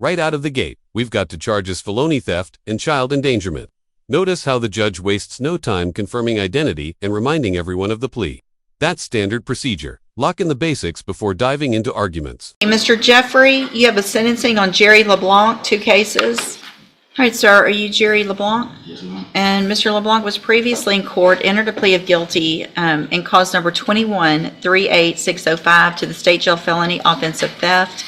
Right out of the gate, we've got to charges felony theft and child endangerment. Notice how the judge wastes no time confirming identity and reminding everyone of the plea. That's standard procedure. Lock in the basics before diving into arguments. Mr. Jeffrey, you have a sentencing on Jerry Leblanc, 2 cases. All right, sir, are you Jerry Leblanc? Yes, ma'am. And Mr. Leblanc was previously in court, entered a plea of guilty in cause number 21-38605 to the state jail felony offense of theft,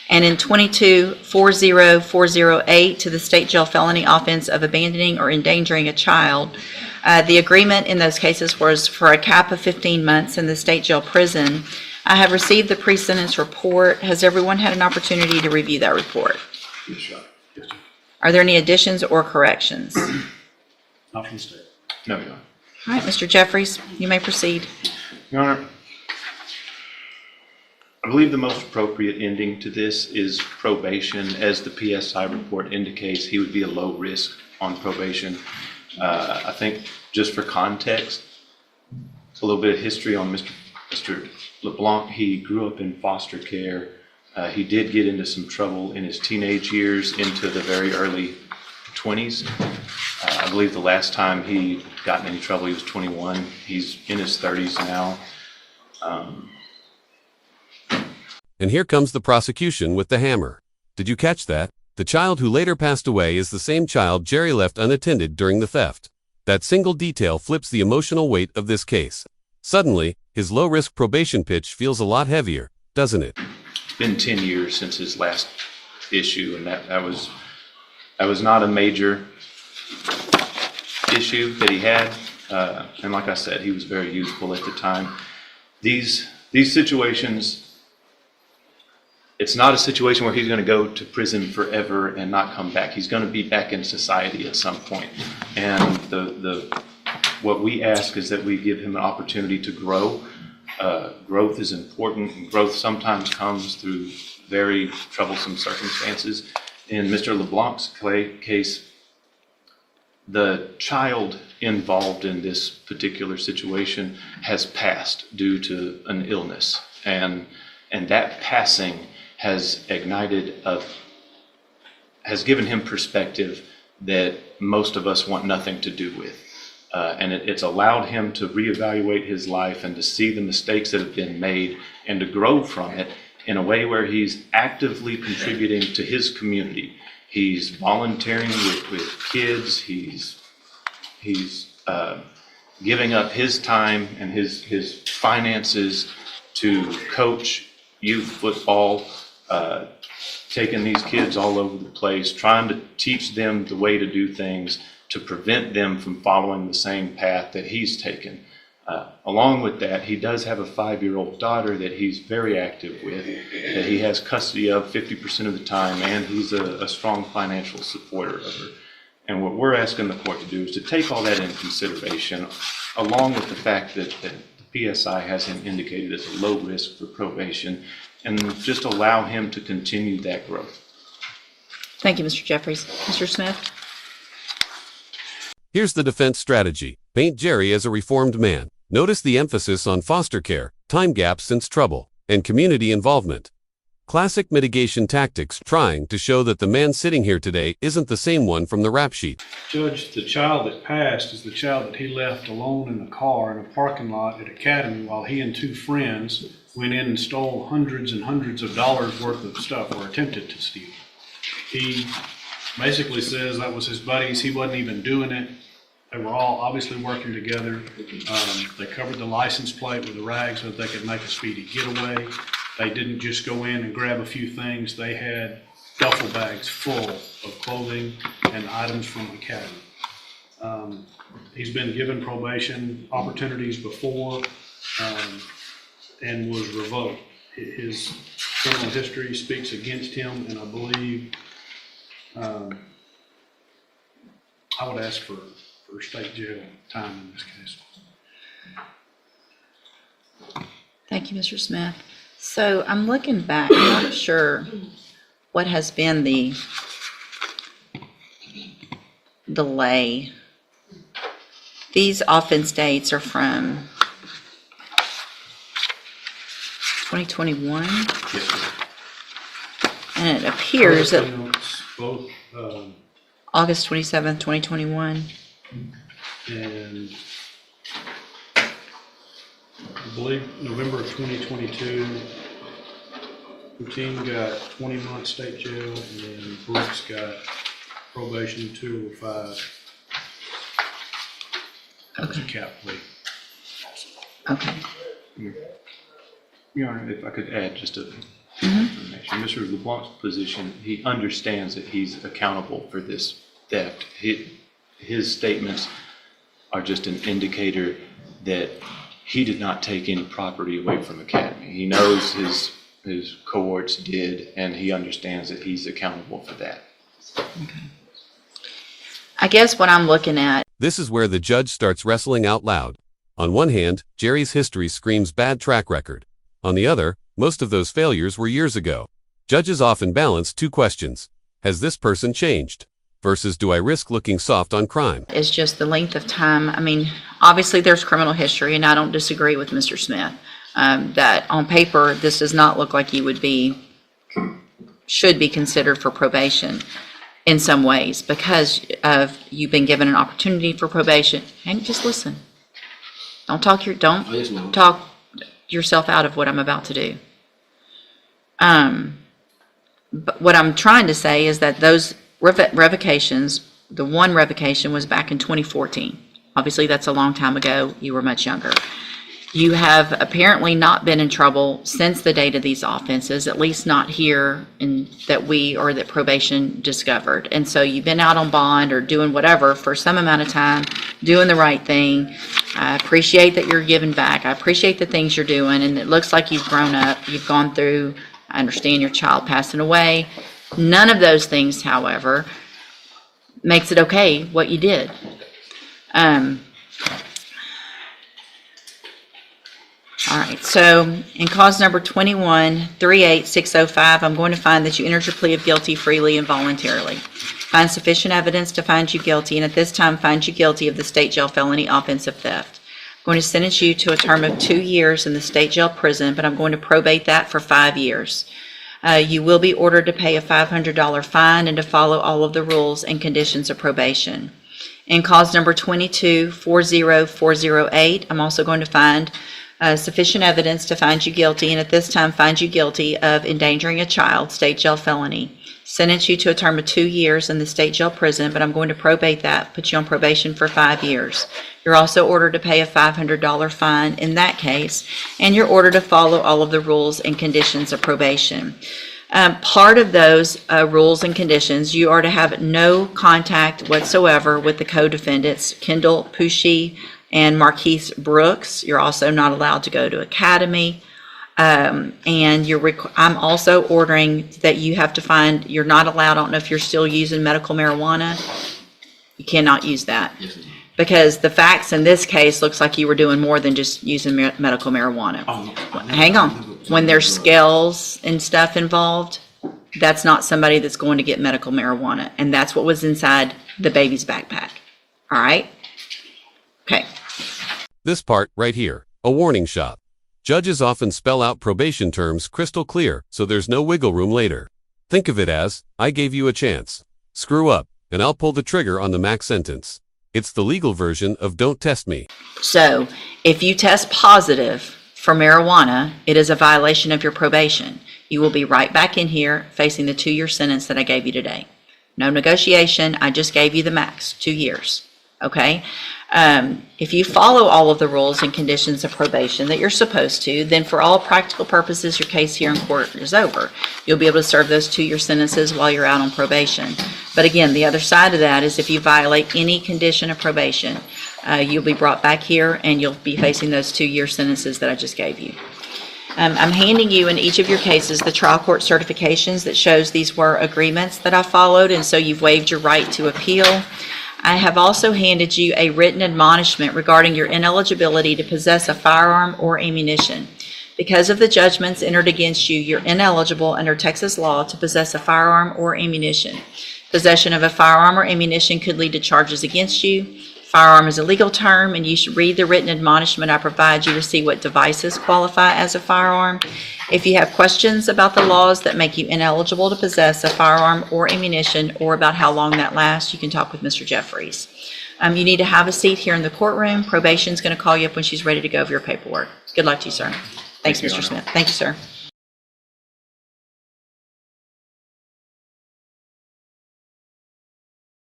and in 22-40408 to the state jail felony offense of abandoning or endangering a child. The agreement in those cases was for a cap of 15 months in the state jail prison. I have received the pre-sentence report. Has everyone had an opportunity to review that report? Yes, sir. Yes, sir. Are there any additions or corrections? Not from the state. No, Your Honor. All right, Mr. Jeffries, you may proceed. Your Honor, I believe the most appropriate ending to this is probation. As the PSI report indicates, he would be a low risk on probation. I think just for context, a little bit of history on Mr. LeBlanc. He grew up in foster care. He did get into some trouble in his teenage years into the very early 20s. I believe the last time he got in any trouble, he was 21. He's in his 30s now. And here comes the prosecution with the hammer. Did you catch that? The child who later passed away is the same child Jerry left unattended during the theft. That single detail flips the emotional weight of this case. Suddenly, his low-risk probation pitch feels a lot heavier, doesn't it? It's been 10 years since his last issue, and that was not a major issue that he had. And like I said, he was very youthful at the time. These situations, it's not a situation where he's going to go to prison forever and not come back. He's going to be back in society at some point. And what we ask is that we give him an opportunity to grow. Growth is important, and growth sometimes comes through very troublesome circumstances. In Mr. LeBlanc's case, the child involved in this particular situation has passed due to an illness, and that passing has given him perspective that most of us want nothing to do with. And it's allowed him to reevaluate his life and to see the mistakes that have been made and to grow from it in a way where he's actively contributing to his community. He's volunteering with kids. He's giving up his time and his finances to coach youth football, taking these kids all over the place, trying to teach them the way to do things to prevent them from following the same path that he's taken. Along with that, he does have a 5-year-old daughter that he's very active with, that he has custody of 50% of the time, and he's a strong financial supporter of her. And what we're asking the court to do is to take all that into consideration, along with the fact that the PSI has him indicated as a low risk for probation, and just allow him to continue that growth. Thank you, Mr. Jeffries. Mr. Smith? Here's the defense strategy. Paint Jerry as a reformed man. Notice the emphasis on foster care, time gaps since trouble, and community involvement. Classic mitigation tactics trying to show that the man sitting here today isn't the same one from the rap sheet. Judge, the child that passed is the child that he left alone in the car in a parking lot at Academy while he and 2 friends went in and stole hundreds and hundreds of dollars worth of stuff, or attempted to steal. He basically says that was his buddies. He wasn't even doing it. They were all obviously working together. They covered the license plate with a rag so that they could make a speedy getaway. They didn't just go in and grab a few things. They had duffel bags full of clothing and items from Academy. He's been given probation opportunities before and was revoked. His criminal history speaks against him, and I believe I would ask for state jail time in this case. Thank you, Mr. Smith. So I'm looking back, I'm not sure what has been the delay. These offense dates are from 2021. Yes, sir. And it appears that both, August 27th, 2021. and I believe November of 2022, Routine got 20 months state jail, and then Brooks got probation 205. That was a cap plea. Okay. Your Honor, if I could add just a information. Mr. Leblanc's position, he understands that he's accountable for this theft. His statements are just an indicator that he did not take any property away from Academy. He knows his cohorts did, and he understands that he's accountable for that. Okay. I guess what I'm looking at. This is where the judge starts wrestling out loud. On one hand, Jerry's history screams bad track record. On the other, most of those failures were years ago. Judges often balance two questions. Has this person changed? Versus, do I risk looking soft on crime? Is just the length of time. I mean, obviously there's criminal history, and I don't disagree with Mr. Smith. That on paper, this does not look like you should be considered for probation in some ways because of you've been given an opportunity for probation. And just listen. Don't talk yourself out of what I'm about to do. But what I'm trying to say is that those revocations, the one revocation was back in 2014. Obviously, that's a long time ago. You were much younger. You have apparently not been in trouble since the date of these offenses, at least not here that probation discovered. And so you've been out on bond or doing whatever for some amount of time, doing the right thing. I appreciate that you're giving back. I appreciate the things you're doing, and it looks like you've grown up. You've gone through, I understand your child passing away. None of those things, however, makes it okay what you did. All right, so in cause number 21-38605, I'm going to find that you entered your plea of guilty freely and voluntarily. Find sufficient evidence to find you guilty, and at this time find you guilty of the state jail felony offense of theft. I'm going to sentence you to a term of 2 years in the state jail prison, but I'm going to probate that for 5 years. You will be ordered to pay a $500 fine and to follow all of the rules and conditions of probation. In cause number 22-40408, I'm also going to find sufficient evidence to find you guilty, and at this time find you guilty of endangering a child, state jail felony. Sentence you to a term of 2 years in the state jail prison, but I'm going to probate that, put you on probation for 5 years. You're also ordered to pay a $500 fine in that case, and you're ordered to follow all of the rules and conditions of probation. Part of those rules and conditions, you are to have no contact whatsoever with the co-defendants, Kendall Pushy and Marquise Brooks. You're also not allowed to go to Academy. And I'm also ordering that you have to find, you're not allowed, I don't know if you're still using medical marijuana. You cannot use that. Yes, Because the facts in this case looks like you were doing more than just using medical marijuana. Hang on. When there's scales and stuff involved, that's not somebody that's going to get medical marijuana. And that's what was inside the baby's backpack. All right? Okay. This part right here, a warning shot. Judges often spell out probation terms crystal clear, so there's no wiggle room later. Think of it as, I gave you a chance. Screw up, and I'll pull the trigger on the max sentence. It's the legal version of don't test me. So, if you test positive for marijuana, it is a violation of your probation. You will be right back in here facing the 2-year sentence that I gave you today. No negotiation, I just gave you the max, 2 years. Okay? If you follow all of the rules and conditions of probation that you're supposed to, then for all practical purposes, your case here in court is over. You'll be able to serve those 2-year sentences while you're out on probation. But again, the other side of that is if you violate any condition of probation, you'll be brought back here and you'll be facing those 2-year sentences that I just gave you. I'm handing you in each of your cases the trial court certifications that shows these were agreements that I followed, and so you've waived your right to appeal. I have also handed you a written admonishment regarding your ineligibility to possess a firearm or ammunition. Because of the judgments entered against you, you're ineligible under Texas law to possess a firearm or ammunition. Possession of a firearm or ammunition could lead to charges against you. Firearm is a legal term, and you should read the written admonishment I provide you to see what devices qualify as a firearm. If you have questions about the laws that make you ineligible to possess a firearm or ammunition, or about how long that lasts, you can talk with Mr. Jeffries. You need to have a seat here in the courtroom. Probation's going to call you up when she's ready to go over your paperwork. Good luck to you, sir. Thanks, Thank you, Mr. Your Honor. Smith. Thank you, sir.